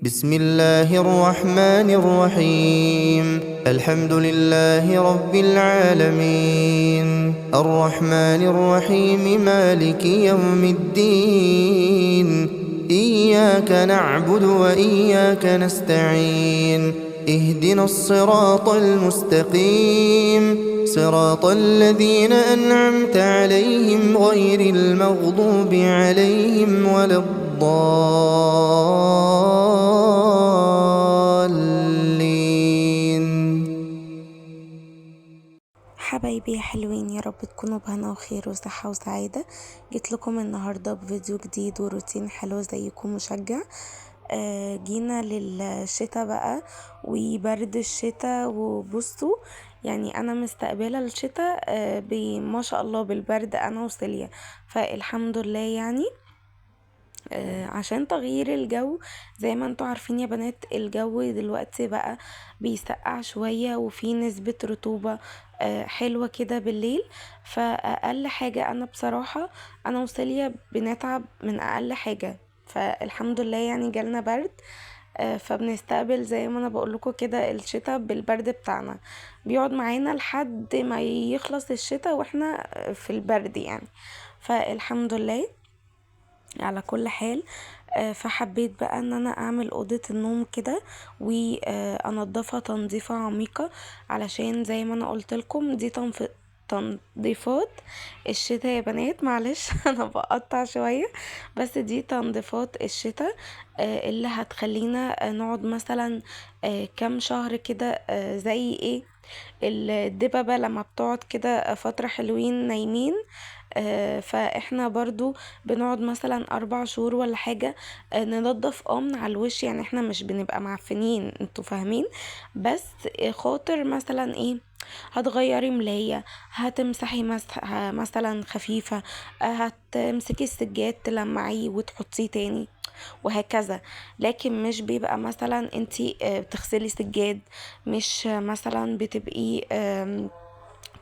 بسم الله الرحمن الرحيم. الحمد لله رب العالمين، الرحمن الرحيم، مالك يوم الدين. إياك نعبد وإياك نستعين، اهدنا الصراط المستقيم، صراط الذين أنعمت عليهم غير المغضوب عليهم ولا الضالين. حبايبي يا حلوين، يا رب تكونوا بهنا وخير وصحة وسعادة. جيت لكم النهاردة بفيديو جديد وروتين حلو زيكم مشجع. جينا للشتاء بقى وبرد الشتاء، وبصوا يعني انا مستقبلة الشتاء ما شاء الله بالبرد انا وسيليا، فالحمد لله يعني. عشان تغيير الجو، زي ما انتوا عارفين يا بنات، الجو دلوقتي بقى بيسقع شوية وفي نسبة رطوبة حلوة كده بالليل. فأقل حاجة أنا بصراحة أنا وسيليا بنتعب من أقل حاجة، فالحمد لله يعني جالنا برد. فبنستقبل زي ما انا بقولكوا كده الشتاء بالبرد بتاعنا، بيقعد معانا لحد ما يخلص الشتاء واحنا في البرد يعني. فالحمد لله على كل حال. فحبيت بقى ان انا اعمل اوضة النوم كده وانضفها تنظيفة عميقة، علشان زي ما انا قلت لكم دي تنظيفات الشتاء يا بنات. معلش انا بقطع شوية، بس دي تنظيفات الشتاء اللي هتخلينا نقعد مثلا كام شهر كده، زي ايه، الدببة لما بتقعد كده فترة حلوين نايمين. فاحنا برضو بنقعد مثلا 4 شهور ولا حاجة ننضف من على الوش، يعني احنا مش بنبقى معفنين، انتوا فاهمين. بس خاطر مثلا ايه، هتغيري ملاية، هتمسحي مسحة مثلا خفيفة، هتمسكي السجاد تلمعيه وتحطيه تاني وهكذا. لكن مش بيبقى مثلا انتي بتغسلي سجاد، مش مثلا بتبقي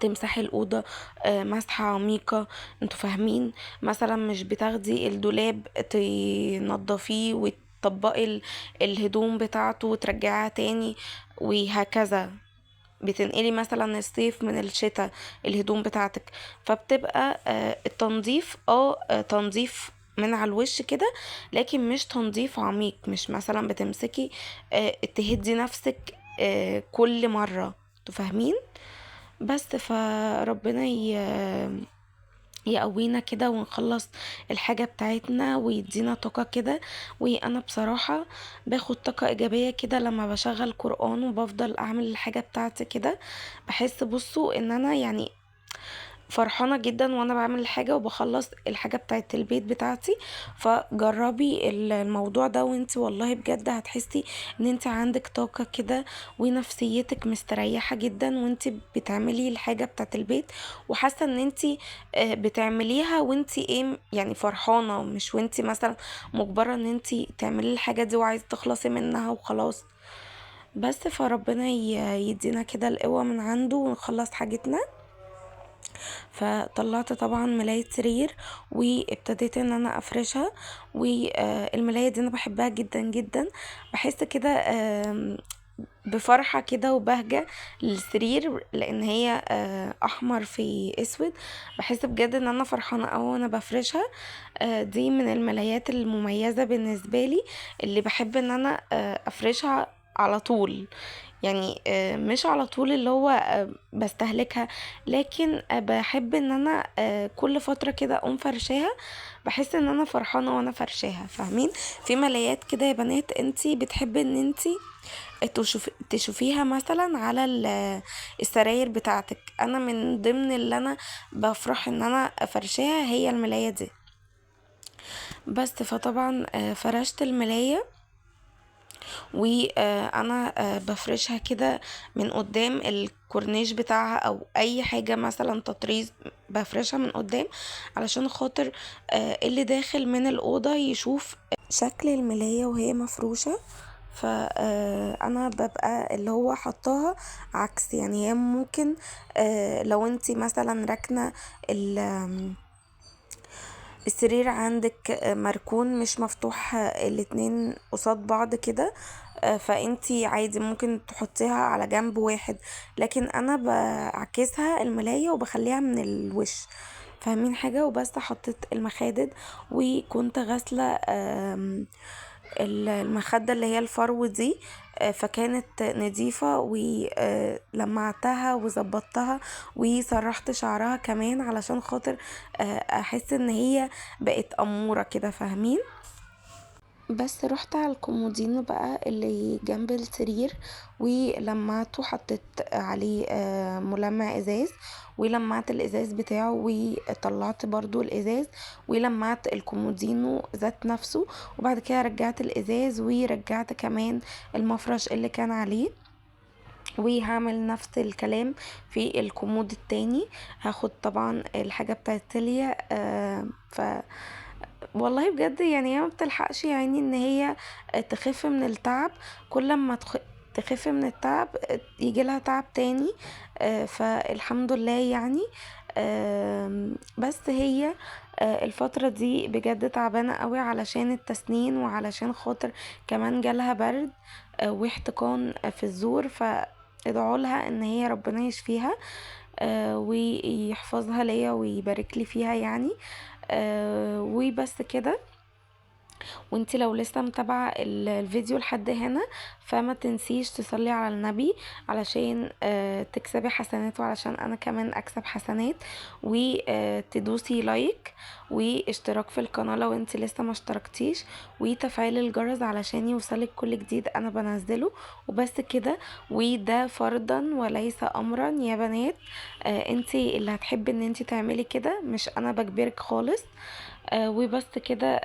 تمسحي الأوضة مسحة عميقة، انتوا فاهمين. مثلا مش بتاخدي الدولاب تنضفيه وتطبقي الهدوم بتاعته وترجعها تاني وهكذا. بتنقلي مثلا الصيف من الشتاء الهدوم بتاعتك، فبتبقى التنظيف تنظيف من على الوش كده، لكن مش تنظيف عميق، مش مثلا بتمسكي تهدي نفسك كل مرة، انتوا فاهمين. بس فربنا يقوينا كده ونخلص الحاجة بتاعتنا ويدينا طاقة كده. وانا بصراحة باخد طاقة ايجابية كده لما بشغل قرآن وبفضل اعمل الحاجة بتاعتي كده. بحس بصوا ان انا يعني فرحانة جدا وانا بعمل الحاجة وبخلص الحاجة بتاعت البيت بتاعتي. فجربي الموضوع ده وانت والله بجد هتحسي ان انت عندك طاقة كده ونفسيتك مستريحة جدا وانت بتعملي الحاجة بتاعت البيت، وحاسة ان انت بتعمليها وانت ايه يعني فرحانة، مش وانت مثلا مجبرة ان انت تعملي الحاجة دي وعايزة تخلصي منها وخلاص. بس فربنا يدينا كده القوة من عنده ونخلص حاجتنا. فطلعت طبعا ملاية سرير وابتديت ان انا افرشها. والملاية دي انا بحبها جدا جدا، بحس كده بفرحة كده وبهجة للسرير، لان هي احمر في اسود. بحس بجد ان انا فرحانة اوي وانا بفرشها. دي من الملايات المميزة بالنسبة لي، اللي بحب ان انا افرشها على طول. يعني مش على طول اللي هو بستهلكها، لكن بحب ان انا كل فترة كده اقوم فرشاها. بحس ان انا فرحانة وانا فرشاها، فاهمين. في ملايات كده يا بنات انتي بتحبي ان انتي تشوفيها مثلا على السراير بتاعتك. انا من ضمن اللي انا بفرح ان انا فرشاها هي الملاية دي. بس فطبعا فرشت الملاية وانا بفرشها كده من قدام الكورنيش بتاعها او اي حاجة مثلا تطريز، بفرشها من قدام علشان خاطر اللي داخل من الأوضة يشوف شكل الملاية وهي مفروشة. فانا ببقى اللي هو حطاها عكس، يعني هي ممكن لو انتي مثلا راكنة السرير عندك مركون مش مفتوح الاتنين قصاد بعض كده، فانتي عادي ممكن تحطيها على جنب واحد، لكن انا بعكسها الملاية وبخليها من الوش، فاهمين حاجة؟ وبس حطيت المخادد، وكنت غاسلة المخدة اللي هي الفرو دي، فكانت نضيفة، ولمعتها وظبطتها وسرحت شعرها كمان علشان خاطر احس ان هي بقت امورة كده، فاهمين؟ بس رحت على الكومودينو بقى اللي جنب السرير، ولمعته، حطيت عليه ملمع ازاز، ولمعت الازاز بتاعه، وطلعت برضو الازاز، ولمعت الكومودينو ذات نفسه، وبعد كده رجعت الازاز، ورجعت كمان المفرش اللي كان عليه، وهعمل نفس الكلام في الكومود التاني. هاخد طبعا الحاجة بتاعت تيليا، ف والله بجد يعني هي ما بتلحقش يعني ان هي تخف من التعب، كل ما تخف من التعب يجي لها تعب تاني، فالحمد لله يعني. بس هي الفترة دي بجد تعبانة قوي علشان التسنين، وعلشان خاطر كمان جالها برد واحتقان في الزور، ادعوا لها ان هي ربنا يشفيها ويحفظها ليا ويبارك لي فيها يعني. وبس كده. وانتي لو لسه متابعة الفيديو لحد هنا، فما تنسيش تصلي على النبي علشان تكسبي حسنات، وعلشان انا كمان اكسب حسنات، وتدوسي لايك واشتراك في القناة لو انتي لسه ما اشتركتيش، وتفعيل الجرس علشان يوصلك كل جديد انا بنزله. وبس كده. وده فرضا وليس امرا يا بنات، انتي اللي هتحبي ان انتي تعملي كده، مش انا بجبرك خالص. وبس كده.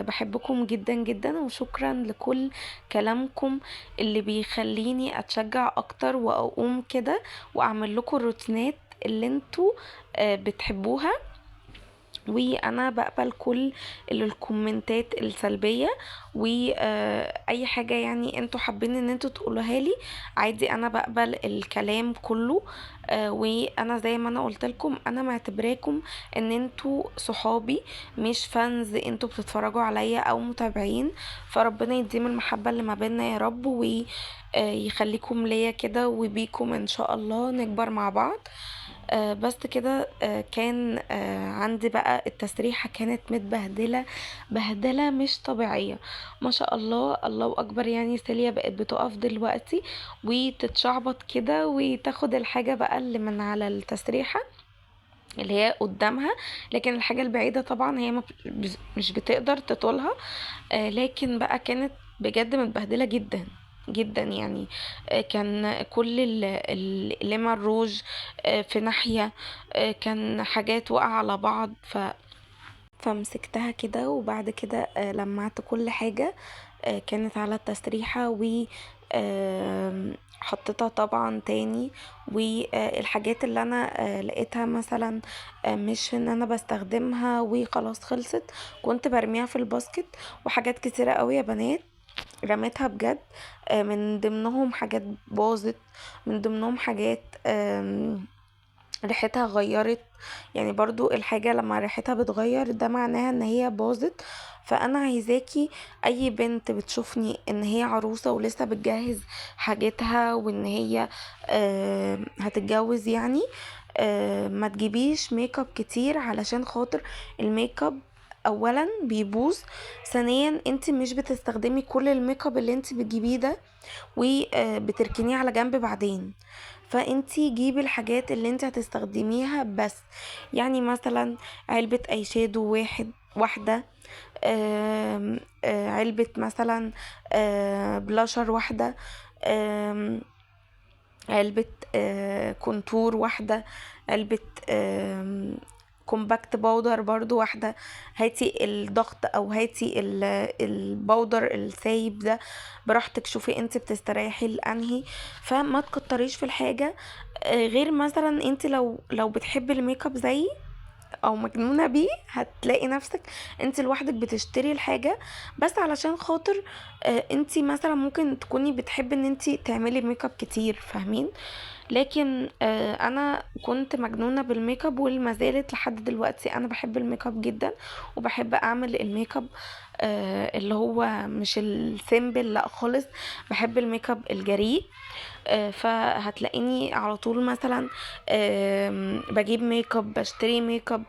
بحبكم جدا جدا، وشكرا لكل كلامكم اللي بيخليني اتشجع اكتر واقوم كده واعمل لكم الروتينات اللي انتوا بتحبوها. وانا بقبل كل الكومنتات السلبية، واي حاجة يعني انتوا حابين ان انتوا تقولوها لي عادي، انا بقبل الكلام كله. وانا زي ما انا قلت لكم، انا معتبراكم ان انتوا صحابي مش فانز، انتوا بتتفرجوا عليا او متابعين، فربنا يديم المحبة اللي ما بيننا يا رب، ويخليكم ليا كده، وبيكم ان شاء الله نكبر مع بعض. بس كده. كان عندي بقى التسريحة كانت متبهدلة بهدلة مش طبيعية، ما شاء الله، الله أكبر يعني. سيليا بقت بتقف دلوقتي وتتشعبط كده، وتاخد الحاجة بقى اللي من على التسريحة اللي هي قدامها، لكن الحاجة البعيدة طبعا هي مش بتقدر تطولها. لكن بقى كانت بجد متبهدلة جدا جدا يعني. كان كل الليمون الروج في ناحية، كان حاجات وقع على بعض، فمسكتها كده، وبعد كده لمعت كل حاجة كانت على التسريحة، و حطيتها طبعا تاني. والحاجات اللي انا لقيتها مثلا مش ان انا بستخدمها وخلاص خلصت، كنت برميها في الباسكت. وحاجات كتيرة قوي يا بنات رميتها بجد، من ضمنهم حاجات باظت، من ضمنهم حاجات ريحتها غيرت، يعني برضو الحاجة لما ريحتها بتغير ده معناها ان هي باظت. فانا عايزاكي اي بنت بتشوفني ان هي عروسة ولسه بتجهز حاجتها، وان هي هتتجوز يعني، ما تجيبيش ميك اب كتير، علشان خاطر الميك اب اولا بيبوظ، ثانيا انت مش بتستخدمي كل الميك اب اللي انت بتجيبيه ده، وبتركنيه على جنب بعدين. فانتي جيبي الحاجات اللي انت هتستخدميها بس، يعني مثلا علبة اي شادو واحدة، علبة مثلا بلاشر واحدة، علبة كونتور واحدة، علبة كومباكت باودر برضو واحدة. هاتي الضغط او هاتي الباودر السايب ده براحتك، شوفي انت بتستريحي لانهي، فما تكتريش في الحاجة. غير مثلا انت لو بتحبي الميك اب زيي، او مجنونة بيه، هتلاقي نفسك انت لوحدك بتشتري الحاجة بس علشان خاطر انت مثلا ممكن تكوني بتحبي ان انت تعملي ميك اب كتير، فاهمين؟ لكن انا كنت مجنونة بالميك اب وما زالت لحد دلوقتي انا بحب الميك اب جدا، وبحب اعمل الميك اب اللي هو مش السيمبل، لا خالص، بحب الميك اب الجريء. فهتلاقيني على طول مثلا بجيب ميك اب، بشتري ميك اب.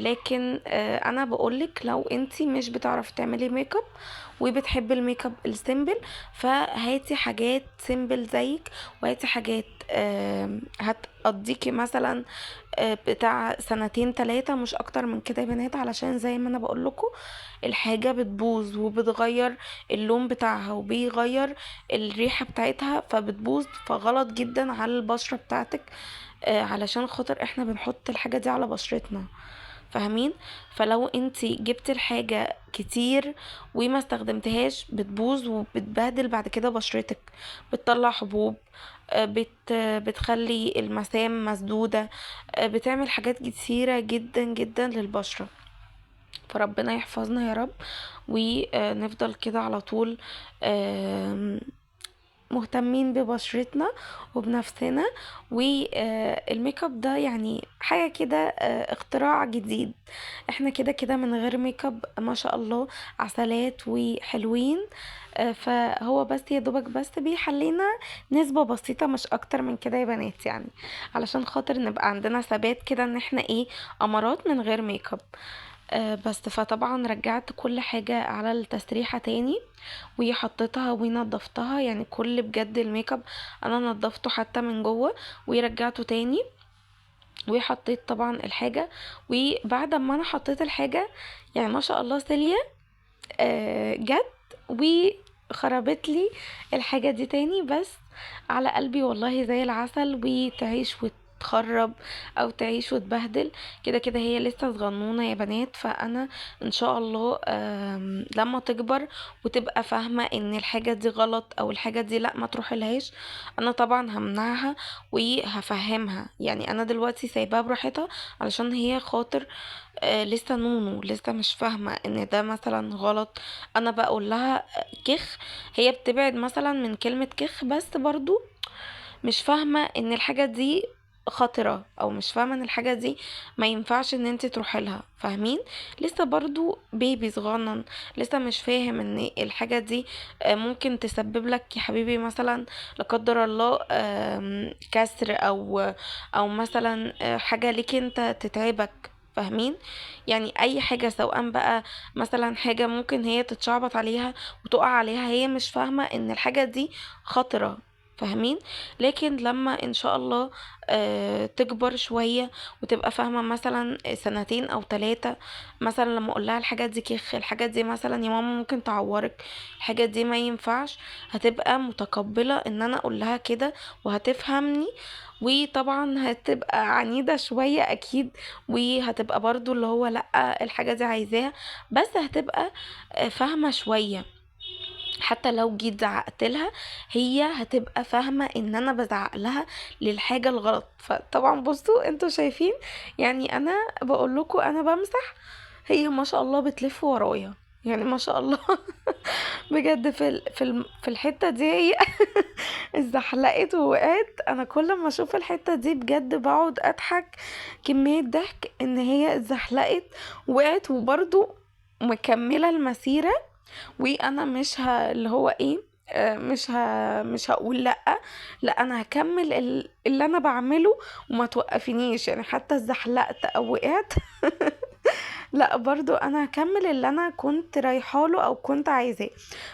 لكن انا بقولك لو انتي مش بتعرفي تعملي ميك اب وبتحبي الميك اب السيمبل، فهاتي حاجات سيمبل زيك، وهاتي حاجات هتقضيكي مثلا بتاع سنتين تلاتة، مش اكتر من كده يا بنات، علشان زي ما انا بقولكوا الحاجة بتبوظ وبتغير اللون بتاعها وبيغير الريحة بتاعتها، فبتبوظ، فغلط جدا على البشرة بتاعتك. علشان خاطر احنا بنحط الحاجة دي على بشرتنا، فاهمين؟ فلو انتي جبت الحاجة كتير وما استخدمتهاش بتبوظ وبتبهدل بعد كده بشرتك، بتطلع حبوب، بتخلي المسام مسدودة، بتعمل حاجات كتيرة جدا جدا للبشرة. فربنا يحفظنا يا رب، ونفضل كده على طول مهتمين ببشرتنا وبنفسنا. والميك اب ده يعني حاجة كده اختراع جديد. احنا كده كده من غير ميك اب ما شاء الله عسلات وحلوين. فهو بس يا دوبك بس بيحلينا نسبة بسيطة، مش اكتر من كده يا بنات، يعني علشان خاطر نبقى عندنا ثبات كده ان احنا ايه، امارات من غير ميك اب. بس فطبعا رجعت كل حاجة على التسريحة تاني وحطيتها ونضفتها، يعني كل بجد الميك اب انا نضفته حتى من جوه ورجعته تاني. وحطيت طبعا الحاجة، وبعد ما انا حطيت الحاجة يعني ما شاء الله سيليا جت وخربت لي الحاجة دي تاني، بس على قلبي والله زي العسل، وتعيش وتخرب او تعيش وتبهدل. كده كده هي لسه صغنونة يا بنات، فانا ان شاء الله لما تكبر وتبقى فاهمة ان الحاجة دي غلط او الحاجة دي لا ما تروحلهاش، انا طبعا همنعها وهفهمها. يعني انا دلوقتي سايباها براحتها علشان هي خاطر لسه نونو، لسه مش فاهمة ان ده مثلا غلط. انا بقول لها كخ، هي بتبعد مثلا من كلمة كخ، بس برضو مش فاهمة ان الحاجة دي خطرة، او مش فاهمة ان الحاجة دي ما ينفعش ان انت تروحي لها، فاهمين؟ لسه برضو بيبي صغنن، لسه مش فاهم ان الحاجة دي ممكن تسبب لك يا حبيبي مثلا لا قدر الله كسر، او مثلا حاجة ليك انت تتعبك، فاهمين؟ يعني اي حاجة سواء بقى مثلا حاجة ممكن هي تتشعبط عليها وتقع عليها، هي مش فاهمة ان الحاجة دي خطرة، فاهمين؟ لكن لما ان شاء الله تكبر شوية وتبقى فاهمة مثلا سنتين او 3، مثلا لما اقول لها الحاجات دي كيخ، الحاجات دي مثلا يا ماما ممكن تعورك، الحاجات دي ما ينفعش، هتبقى متقبلة ان انا اقول لها كده وهتفهمني. وطبعا هتبقى عنيدة شوية اكيد، وهتبقى برضو اللي هو لأ الحاجة دي عايزاها، بس هتبقى فاهمة شوية. حتى لو جيت زعقت لها هي هتبقى فاهمة ان انا بزعق لها للحاجة الغلط. فطبعا بصوا انتوا شايفين، يعني انا بقول لكم انا بمسح، هي ما شاء الله بتلف ورايا، يعني ما شاء الله بجد في الحتة دي هي اتزحلقت ووقعت. انا كل ما اشوف الحتة دي بجد بقعد اضحك كمية ضحك ان هي اتزحلقت وقعت، وبرضو مكملة المسيرة. وانا مش اللي هو ايه مش هقول لا، لا انا هكمل اللي انا بعمله وما توقفينيش، يعني حتى اتزحلقت او وقعت لا برضو انا هكمل اللي انا كنت رايحاله او كنت عايزاه.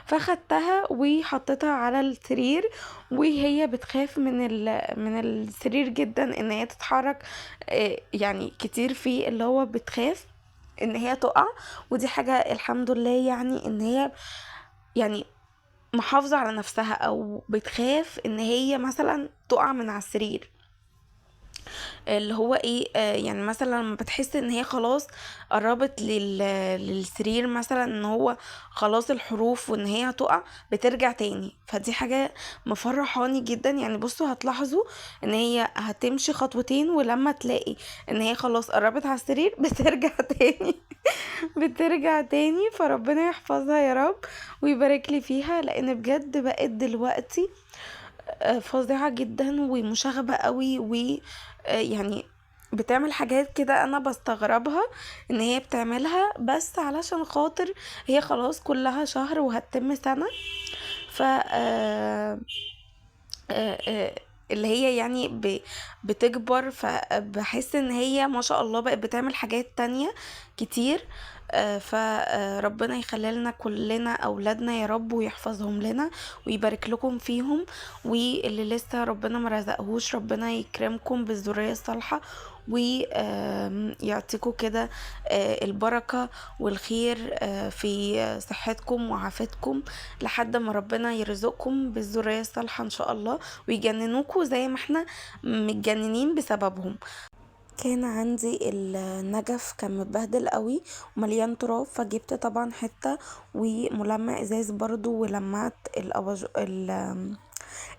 فخدتها وحطيتها على السرير، وهي بتخاف من السرير جدا ان هي تتحرك يعني كتير فيه، اللي هو بتخاف ان هي تقع. ودي حاجة الحمد لله يعني ان هي يعني محافظة على نفسها، او بتخاف ان هي مثلا تقع من على السرير. اللي هو ايه، يعني مثلا لما بتحس ان هي خلاص قربت للسرير مثلا، ان هو خلاص الحروف وان هي هتقع، بترجع تاني. فدي حاجة مفرحاني جدا. يعني بصوا هتلاحظوا ان هي هتمشي خطوتين، ولما تلاقي ان هي خلاص قربت على السرير بترجع تاني. بترجع تاني. فربنا يحفظها يا رب ويبارك لي فيها، لان بجد بقت دلوقتي فظيعة جدا ومشاغبة قوي، ويعني بتعمل حاجات كده انا بستغربها ان هي بتعملها، بس علشان خاطر هي خلاص كلها شهر وهتتم سنة. ف اللي هي يعني بتكبر، فبحس ان هي ما شاء الله بقت بتعمل حاجات تانية كتير. فربنا يخلي لنا كلنا اولادنا يا رب، ويحفظهم لنا ويبارك لكم فيهم. واللي لسه ربنا ما رزقهوش، ربنا يكرمكم بالذرية الصالحة، ويعطيكم كده البركة والخير في صحتكم وعافيتكم، لحد ما ربنا يرزقكم بالذرية الصالحة ان شاء الله، ويجننوكوا زي ما احنا متجننين بسببهم. كان عندي النجف كان متبهدل قوي ومليان تراب، فجبت طبعا حتة وملمع ازاز برضو، ولمعت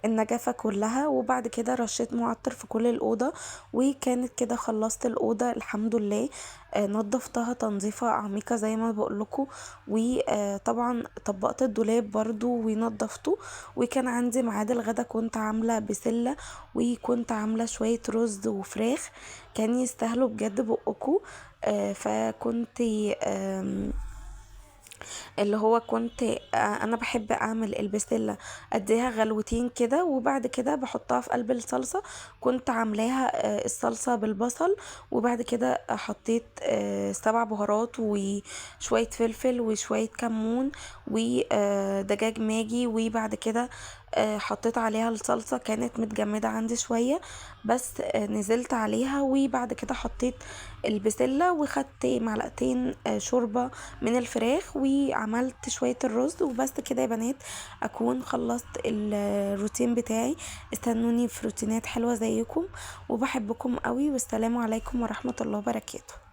النجفة كلها، وبعد كده رشيت معطر في كل الأوضة. وكانت كده خلصت الأوضة الحمد لله. نظفتها تنظيفة عميقة زي ما بقولكوا. وطبعا طبقت الدولاب برضو ونظفته. وكان عندي ميعاد الغدا، كنت عاملة بسلة وكنت عاملة شوية رز وفراخ، كان يستاهلوا بجد بقكوا. فكنت اللي هو كنت انا بحب اعمل البسلة اديها غلوتين كده، وبعد كده بحطها في قلب الصلصة. كنت عاملاها الصلصة بالبصل، وبعد كده حطيت 7 بهارات وشوية فلفل وشوية كمون ودجاج ماجي. وبعد كده حطيت عليها الصلصة، كانت متجمدة عندي شوية، بس نزلت عليها. وبعد كده حطيت البسلة وخدت معلقتين شوربة من الفراخ، وعملت شوية الرز. وبس كده يا بنات اكون خلصت الروتين بتاعي. استنوني في روتينات حلوة زيكم، وبحبكم قوي، والسلام عليكم ورحمة الله وبركاته.